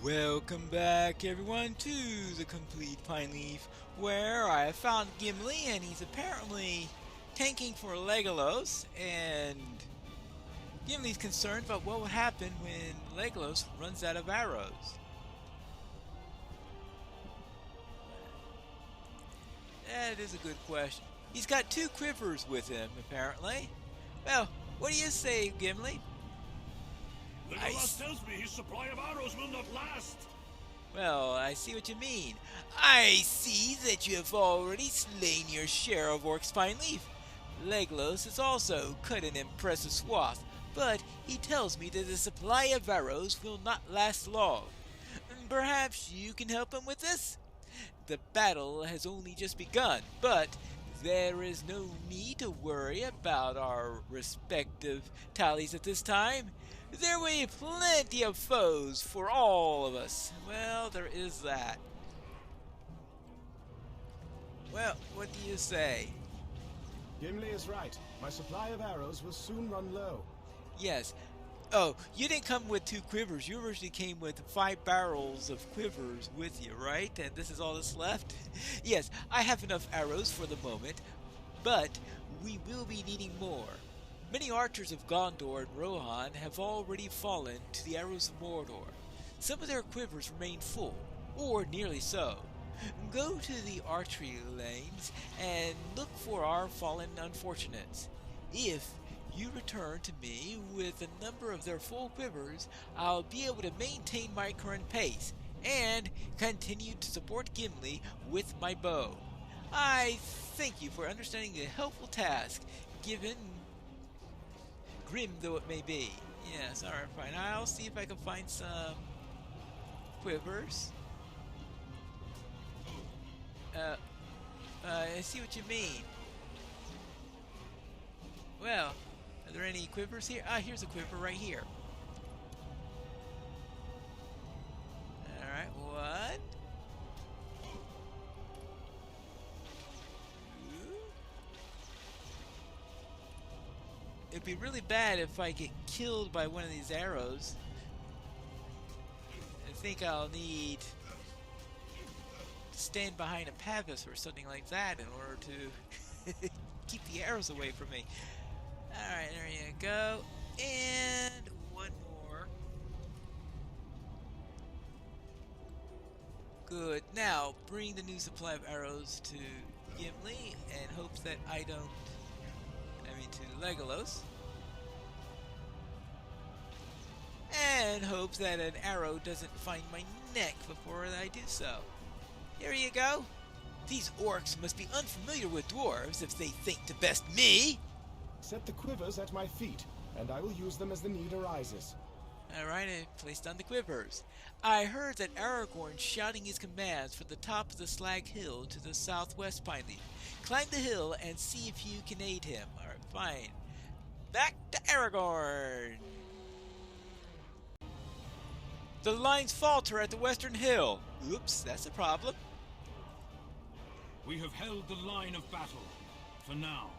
Welcome back everyone to the Complete Pineleaf, where I have found Gimli and he's apparently tanking for Legolas, and Gimli's concerned about what would happen when Legolas runs out of arrows. That is a good question. He's got 2 quivers with him, apparently. Well, what do you say, Gimli? Legolas tells me his supply of arrows will not last. Well, I see what you mean. I see that you have already slain your share of Orc's Pineleaf. Legolas has also cut an impressive swath, but he tells me that the supply of arrows will not last long. Perhaps you can help him with this? The battle has only just begun, but there is no need to worry about our respective tallies at this time. There will be plenty of foes for all of us. Well, there is that. Well, what do you say? Gimli is right. My supply of arrows will soon run low. Yes. Oh, you didn't come with 2 quivers. You originally came with 5 barrels of quivers with you, right? And this is all that's left? Yes, I have enough arrows for the moment, but we will be needing more. Many archers of Gondor and Rohan have already fallen to the arrows of Mordor. Some of their quivers remain full, or nearly so. Go to the archery lanes and look for our fallen unfortunates. If you return to me with a number of their full quivers, I'll be able to maintain my current pace and continue to support Gimli with my bow. I thank you for understanding the helpful task given, grim though it may be. Yes, alright, fine. I'll see if I can find some quivers. I see what you mean. Well, are there any quivers here? Ah, here's a quiver right here. Alright, 1. 2. It'd be really bad if I get killed by one of these arrows. I think I'll need to stand behind a pavus or something like that in order to keep the arrows away from me. Alright, there you go. And 1 more. Good. Now, bring the new supply of arrows to Gimli and hope that to Legolas. And hope that an arrow doesn't find my neck before I do so. Here you go. These orcs must be unfamiliar with dwarves if they think to best me. Set the quivers at my feet, and I will use them as the need arises. Alright, I placed on the quivers. I heard that Aragorn's shouting his commands from the top of the Slag Hill to the southwest Pineleaf. Climb the hill and see if you can aid him. Alright, fine. Back to Aragorn! The lines falter at the western hill. Oops, that's a problem. We have held the line of battle, for now.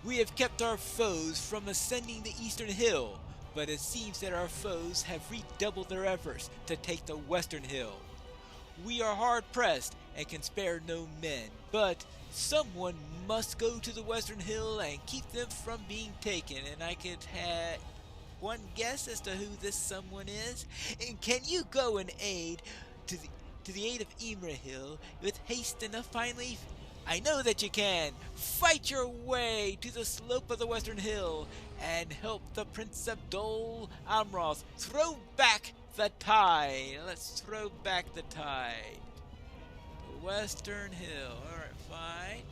We have kept our foes from ascending the eastern hill, but it seems that our foes have redoubled their efforts to take the western hill. We are hard-pressed and can spare no men, but someone must go to the western hill and keep them from being taken, and I could have one guess as to who this someone is. And can you go and aid to the aid of Imrahil with haste enough, Pineleaf? I know that you can. Fight your way to the slope of the western hill and help the Prince of Dol Amroth throw back the tide. Let's throw back the tide. The western hill. Alright, fine.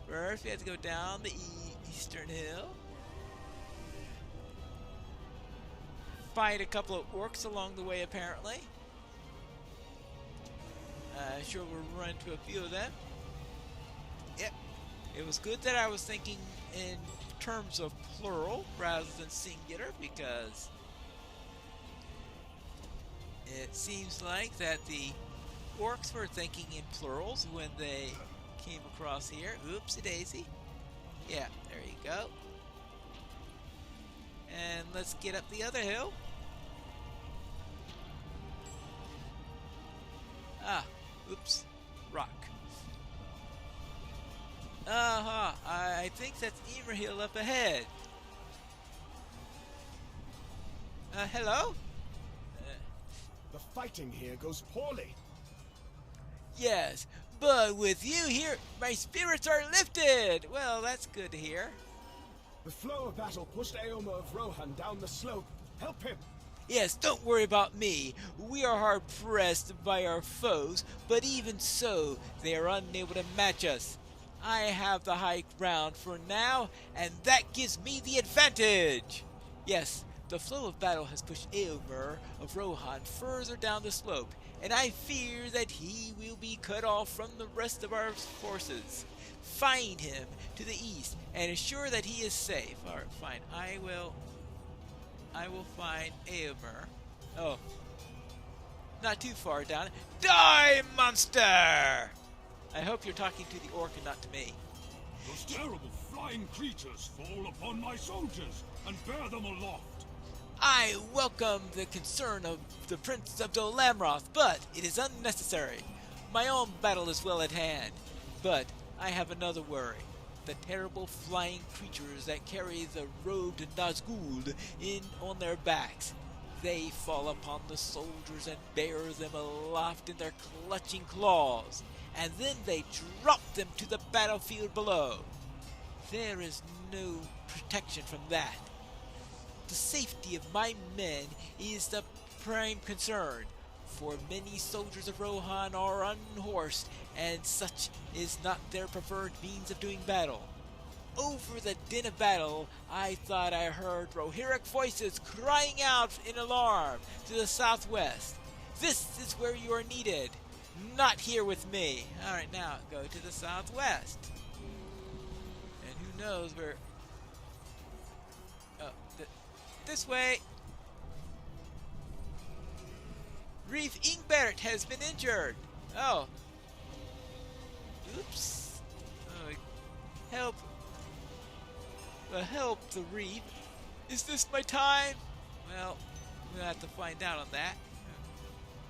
First, we have to go down the eastern hill. Fight a couple of orcs along the way, apparently. Sure we'll run into a few of them. Yep. It was good that I was thinking in terms of plural rather than singular, because it seems like that the orcs were thinking in plurals when they came across here. Oopsie daisy. Yeah, there you go. And let's get up the other hill. Ah, oops, rock. I think that's Emerhill up ahead. Hello? The fighting here goes poorly. Yes, but with you here, my spirits are lifted! Well, that's good to hear. The flow of battle pushed Aomer of Rohan down the slope. Help him! Yes, don't worry about me. We are hard pressed by our foes, but even so, they are unable to match us. I have the high ground for now, and that gives me the advantage. Yes, the flow of battle has pushed Aomer of Rohan further down the slope, and I fear that he will be cut off from the rest of our forces. Find him to the east and ensure that he is safe. Alright, fine. I will find Aomer. Oh. Not too far down. Die, monster! I hope you're talking to the orc and not to me. Those terrible flying creatures fall upon my soldiers and bear them aloft. I welcome the concern of the Prince of Dol Amroth, but it is unnecessary. My own battle is well at hand. But I have another worry. The terrible flying creatures that carry the robed Nazgul in on their backs. They fall upon the soldiers and bear them aloft in their clutching claws, and then they drop them to the battlefield below. There is no protection from that. The safety of my men is the prime concern, for many soldiers of Rohan are unhorsed, and such is not their preferred means of doing battle. Over the din of battle, I thought I heard Rohirric voices crying out in alarm to the southwest. This is where you are needed, not here with me. Alright, now go to the southwest. And who knows where... Oh, this way. Reeve Ingbert has been injured. Oh. Oops. Oh, help. Help the Reeve. Is this my time? Well, we'll have to find out on that.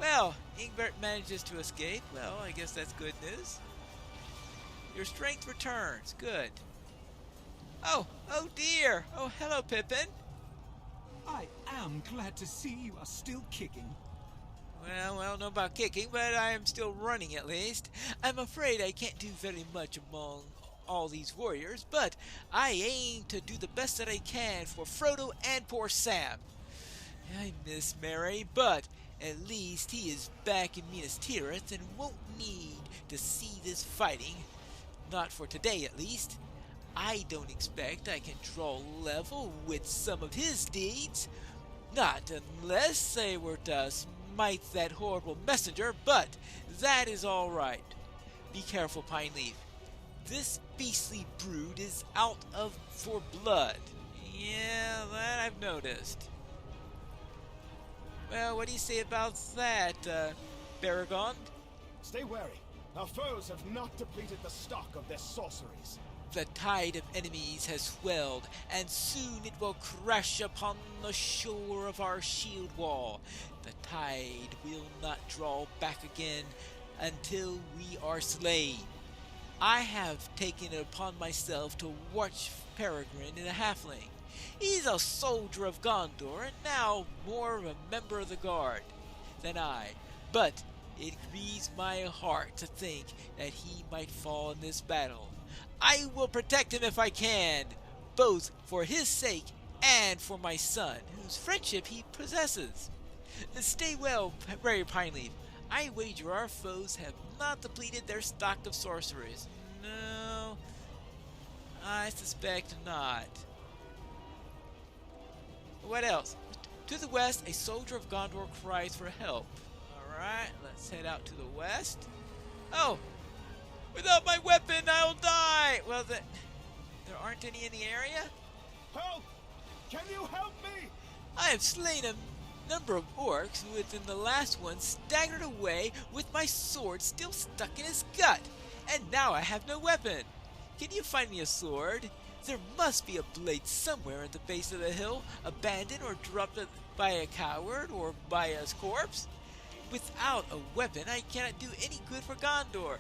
Well, Ingbert manages to escape. Well, I guess that's good news. Your strength returns. Good. Oh dear. Oh, hello, Pippin. I am glad to see you are still kicking. Well, I don't know about kicking, but I am still running at least. I'm afraid I can't do very much among all these warriors, but I aim to do the best that I can for Frodo and poor Sam. I miss Merry, but at least he is back in Minas Tirith and won't need to see this fighting. Not for today, at least. I don't expect I can draw level with some of his deeds. Not unless they were to smite that horrible messenger, but that is all right. Be careful, Pineleaf. This beastly brood is out for blood. Yeah, that I've noticed. Well, what do you say about that, Baragon? Stay wary. Our foes have not depleted the stock of their sorceries. The tide of enemies has swelled, and soon it will crash upon the shore of our shield wall. The tide will not draw back again until we are slain. I have taken it upon myself to watch Peregrine in a halfling. He's a soldier of Gondor, and now more of a member of the Guard than I. But it grieves my heart to think that he might fall in this battle. I will protect him if I can, both for his sake and for my son, whose friendship he possesses. Stay well, Brave Pineleaf. I wager our foes have not depleted their stock of sorceries. No, I suspect not. What else? To the west, a soldier of Gondor cries for help. Alright, let's head out to the west. Oh! Without my weapon, I'll die! Well, there aren't any in the area? Help! Can you help me? I have slain a number of orcs who within the last one staggered away with my sword still stuck in his gut. And now I have no weapon. Can you find me a sword? There must be a blade somewhere at the base of the hill, abandoned or dropped by a coward or by a corpse. Without a weapon, I cannot do any good for Gondor.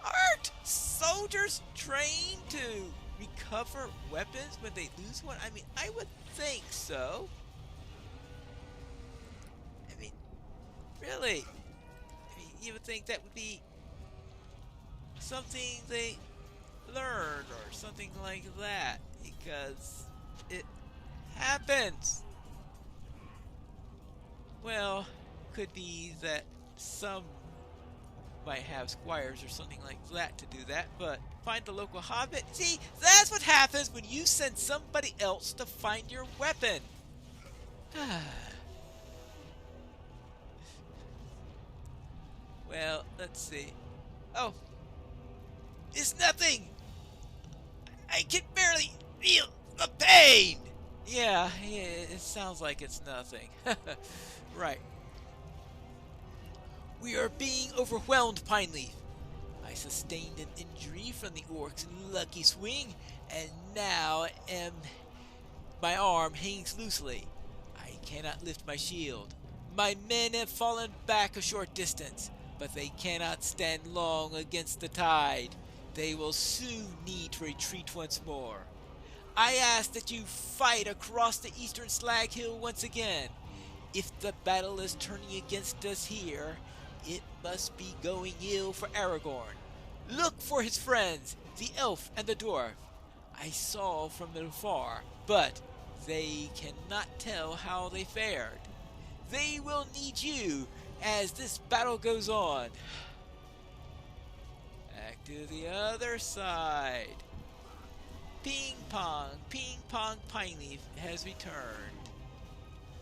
Aren't soldiers trained to recover weapons when they lose one? I mean, I would think so. I mean, really? I mean, you would think that would be something they learn or something like that, because it happens. Well, could be that some might have squires or something like that to do that, but find the local hobbit? See, that's what happens when you send somebody else to find your weapon. Well, let's see. Oh, it's nothing! I can barely feel the pain! Yeah, it sounds like it's nothing. Right. We are being overwhelmed, Pineleaf. I sustained an injury from the orc's lucky swing, and now my arm hangs loosely. I cannot lift my shield. My men have fallen back a short distance, but they cannot stand long against the tide. They will soon need to retreat once more. I ask that you fight across the eastern slag hill once again. If the battle is turning against us here, it must be going ill for Aragorn. Look for his friends, the elf and the dwarf. I saw from afar, but they cannot tell how they fared. They will need you as this battle goes on. Back to the other side. Ping Pong Pineleaf has returned.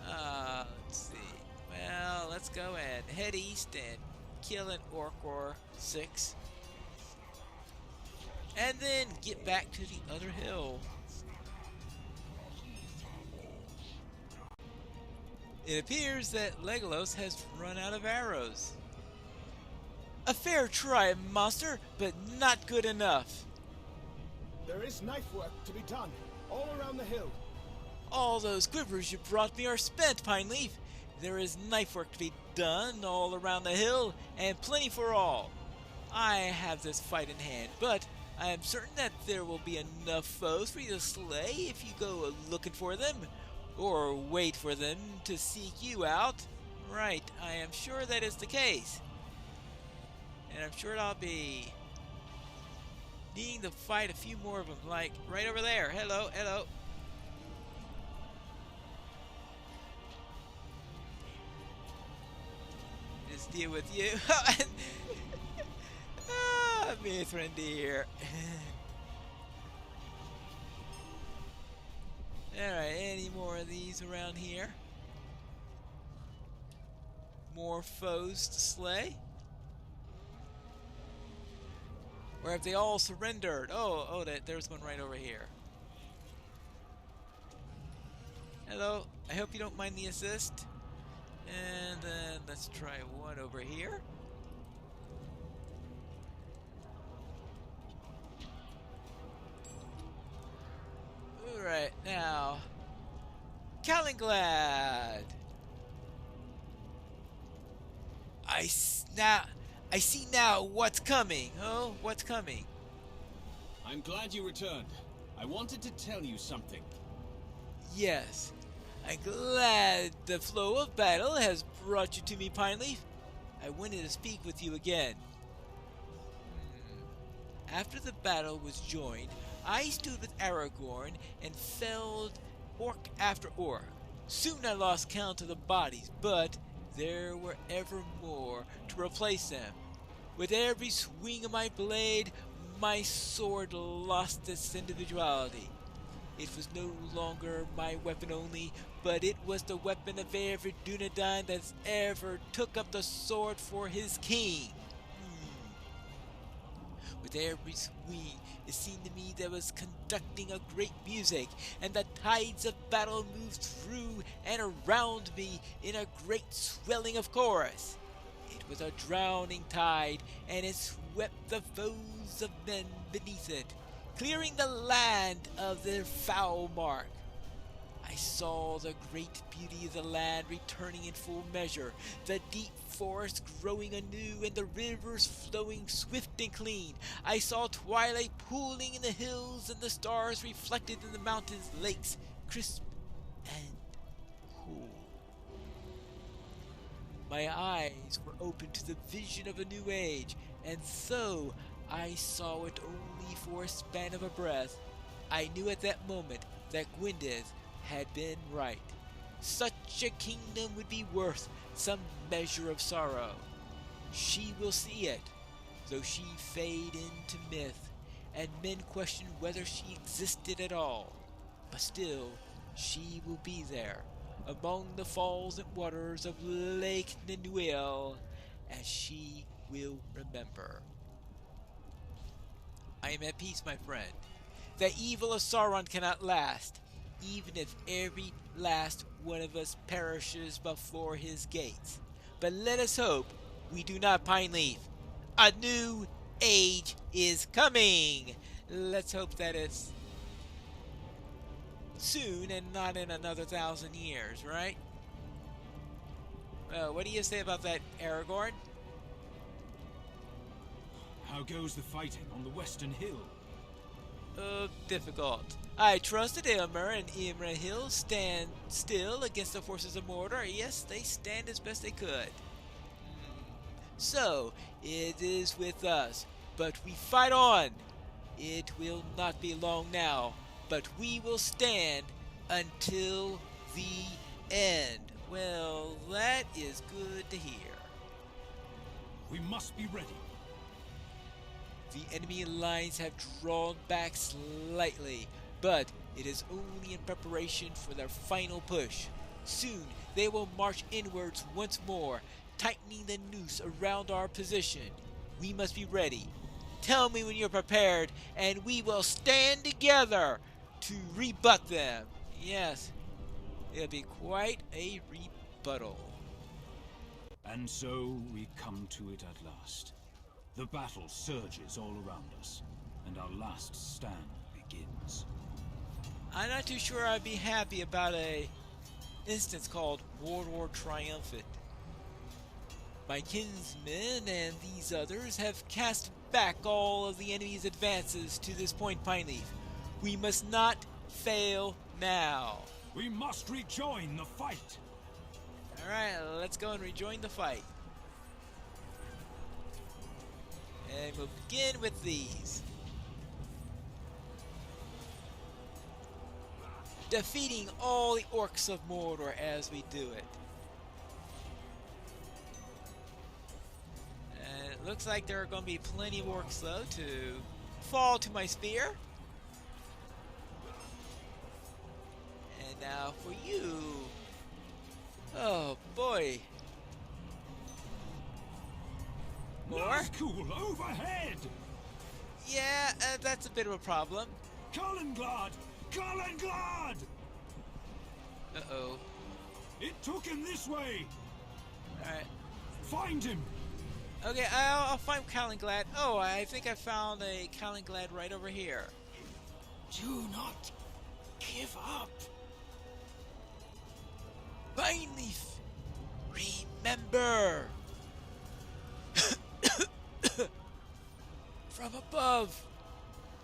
Let's see. Well, let's go and head east and kill an Orcor 6. And then get back to the other hill. It appears that Legolas has run out of arrows. A fair try, monster, but not good enough. There is knife work to be done, all around the hill. All those quivers you brought me are spent, Pineleaf. There is knife work to be done all around the hill, and plenty for all. I have this fight in hand, but I am certain that there will be enough foes for you to slay if you go looking for them, or wait for them to seek you out. Right, I am sure that is the case. And I'm sure I'll be needing to fight a few more of them, like right over there. Hello, hello. Just deal with you. Mithrin dear. Alright, any more of these around here? More foes to slay? Or have they all surrendered? Oh, there's one right over here. Hello, I hope you don't mind the assist. And then let's try one over here. Alright, now Calenglad. I see now what's coming. Oh, what's coming? I'm glad you returned. I wanted to tell you something. Yes, I'm glad the flow of battle has brought you to me, Pineleaf. I wanted to speak with you again. After the battle was joined, I stood with Aragorn and felled orc after orc. Soon I lost count of the bodies, but there were ever more to replace them. With every swing of my blade, my sword lost its individuality. It was no longer my weapon only, but it was the weapon of every Dunedain that ever took up the sword for his king. With every swing, it seemed to me that was conducting a great music, and the tides of battle moved through and around me in a great swelling of chorus. It was a drowning tide, and it swept the foes of men beneath it, clearing the land of their foul mark. I saw the great beauty of the land returning in full measure, the deep forest growing anew, and the rivers flowing swift and clean. I saw twilight pooling in the hills, and the stars reflected in the mountains' lakes, crisp and cool. My eyes were opened to the vision of a new age, and though I saw it only for a span of a breath, I knew at that moment that Gwyneth had been right. Such a kingdom would be worth some measure of sorrow. She will see it, though she fade into myth, and men question whether she existed at all. But still, she will be there, among the falls and waters of Lake Ninuel, and she will remember. I am at peace, my friend. The evil of Sauron cannot last, even if every last one of us perishes before his gates. But let us hope we do not, Pineleaf. A new age is coming. Let's hope that it's soon and not in another 1,000 years, right? Well, what do you say about that, Aragorn? How goes the fighting on the Western Hill? Difficult. I trusted Ilmer and Imrahil stand still against the forces of Mordor. Yes, they stand as best they could. So, it is with us, but we fight on. It will not be long now, but we will stand until the end. Well, that is good to hear. We must be ready. The enemy lines have drawn back slightly, but it is only in preparation for their final push. Soon they will march inwards once more, tightening the noose around our position. We must be ready. Tell me when you're prepared, and we will stand together to rebut them. Yes, it'll be quite a rebuttal. And so we come to it at last. The battle surges all around us, and our last stand begins. I'm not too sure I'd be happy about a instance called Mordor Triumphant. My kinsmen and these others have cast back all of the enemy's advances to this point, Pineleaf. We must not fail now. We must rejoin the fight! Alright, let's go and rejoin the fight. And we'll begin with these. Defeating all the orcs of Mordor as we do it. And it looks like there are going to be plenty of orcs, though, to fall to my spear. And now for you. Oh, boy. More? Nazgul overhead! Yeah, that's a bit of a problem. Kalinglad! Kalinglad! Uh-oh. It took him this way! Alright. Find him! Okay, I'll find Kalinglad. Oh, I think I found a Kalinglad right over here. Do not give up. Pineleaf! Remember! From above,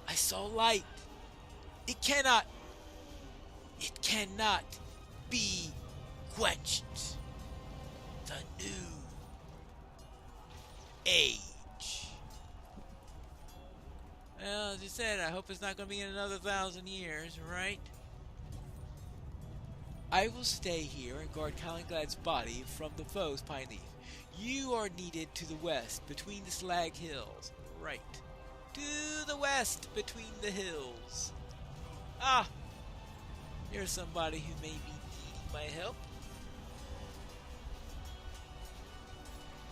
I saw light. It cannot be quenched. The new age. Well, as you said, I hope it's not going to be in another 1,000 years, right? I will stay here and guard Kalinglad's body from the foes, Pineleaf. You are needed to the west, between the Slag Hills. Right. To the west, between the hills. Ah! Here's somebody who may be needing my help.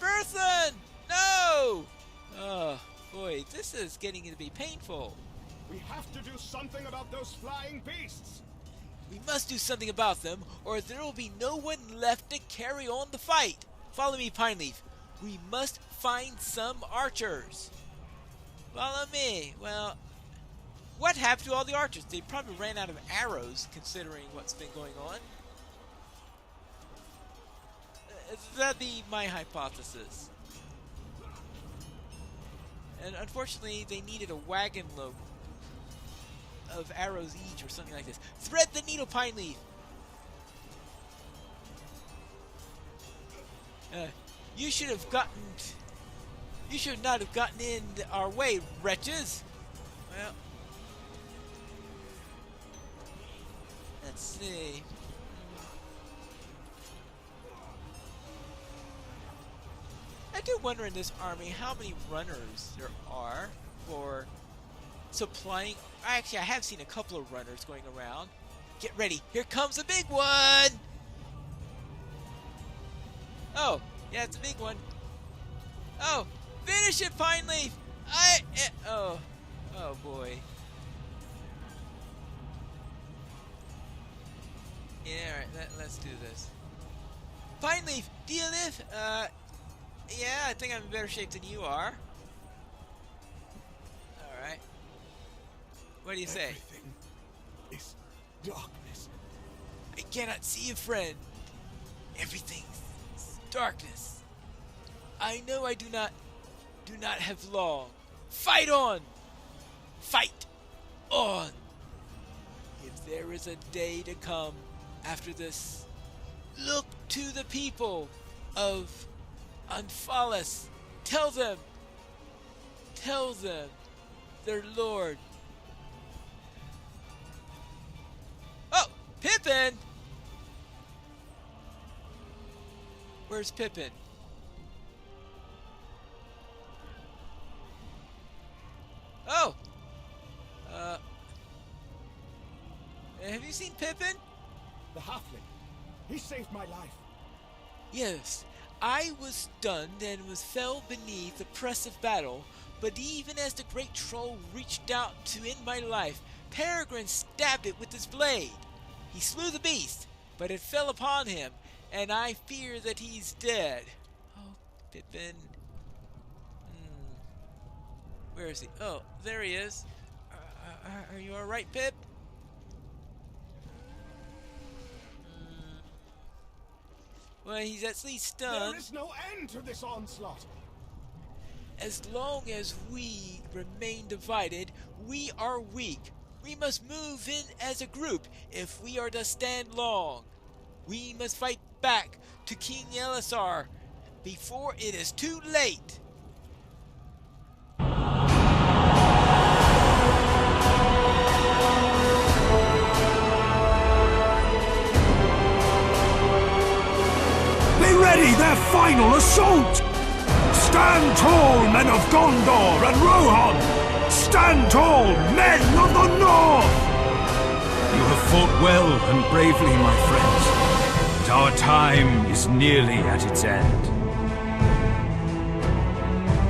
Berthon! No! Oh, boy, this is getting to be painful. We have to do something about those flying beasts! We must do something about them, or there will be no one left to carry on the fight. Follow me, Pineleaf. We must find some archers. Follow me. Well, What happened to all the archers? They probably ran out of arrows, considering what's been going on. That'd be my hypothesis. And unfortunately, they needed a wagon load of arrows each or something like this. Thread the needle, Pineleaf! You should have gotten... You should not have gotten in our way, wretches! Well... Let's see... I do wonder in this army how many runners there are for supplying... Actually, I have seen a couple of runners going around. Get ready, here comes a big one! Oh, yeah, it's a big one. Oh, finish it, Pineleaf! Oh boy. Yeah, alright, let's do this. Pineleaf, do you live? Yeah, I think I'm in better shape than you are. Alright. What do you say? Everything is darkness. I cannot see a friend. Everything's darkness. I know I do not have long. Fight on! Fight on! If there is a day to come after this, look to the people of Unfalas. Tell them, their lord. Oh, Pippin! Where's Pippin? Oh! Have you seen Pippin? The halfling. He saved my life. Yes, I was stunned and fell beneath the press of battle, but even as the great troll reached out to end my life, Peregrine stabbed it with his blade. He slew the beast, but it fell upon him, and I fear that he's dead. Oh, Pippin. Where is he? Oh, there he is. Are you alright, Pip? Well, he's at least stunned. There is no end to this onslaught. As long as we remain divided, we are weak. We must move in as a group if we are to stand long. We must fight back to King Elisar before it is too late. Ready their final assault! Stand tall, men of Gondor and Rohan! Stand tall, men of the North! You have fought well and bravely, my friends, but our time is nearly at its end.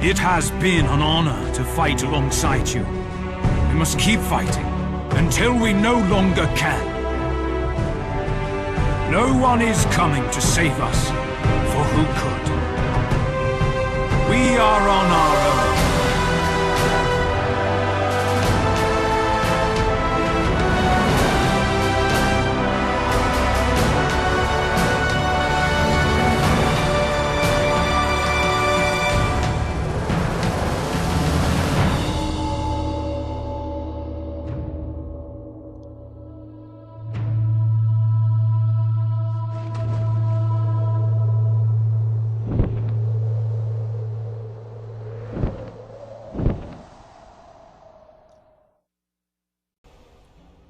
It has been an honor to fight alongside you. We must keep fighting until we no longer can. No one is coming to save us. For who could? We are on our own.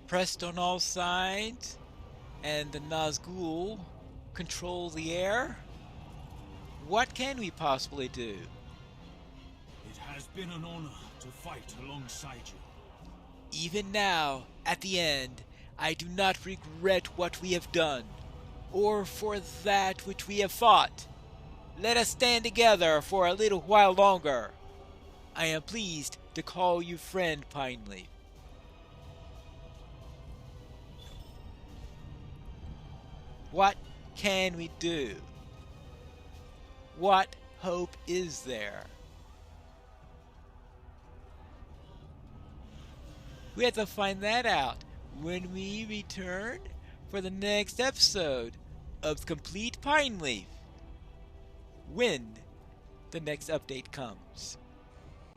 Pressed on all sides, and the Nazgul control the air? What can we possibly do? It has been an honor to fight alongside you. Even now, at the end, I do not regret what we have done, or for that which we have fought. Let us stand together for a little while longer. I am pleased to call you friend, Pineleaf. What can we do? What hope is there? We have to find that out when we return for the next episode of Complete Pineleaf, when the next update comes.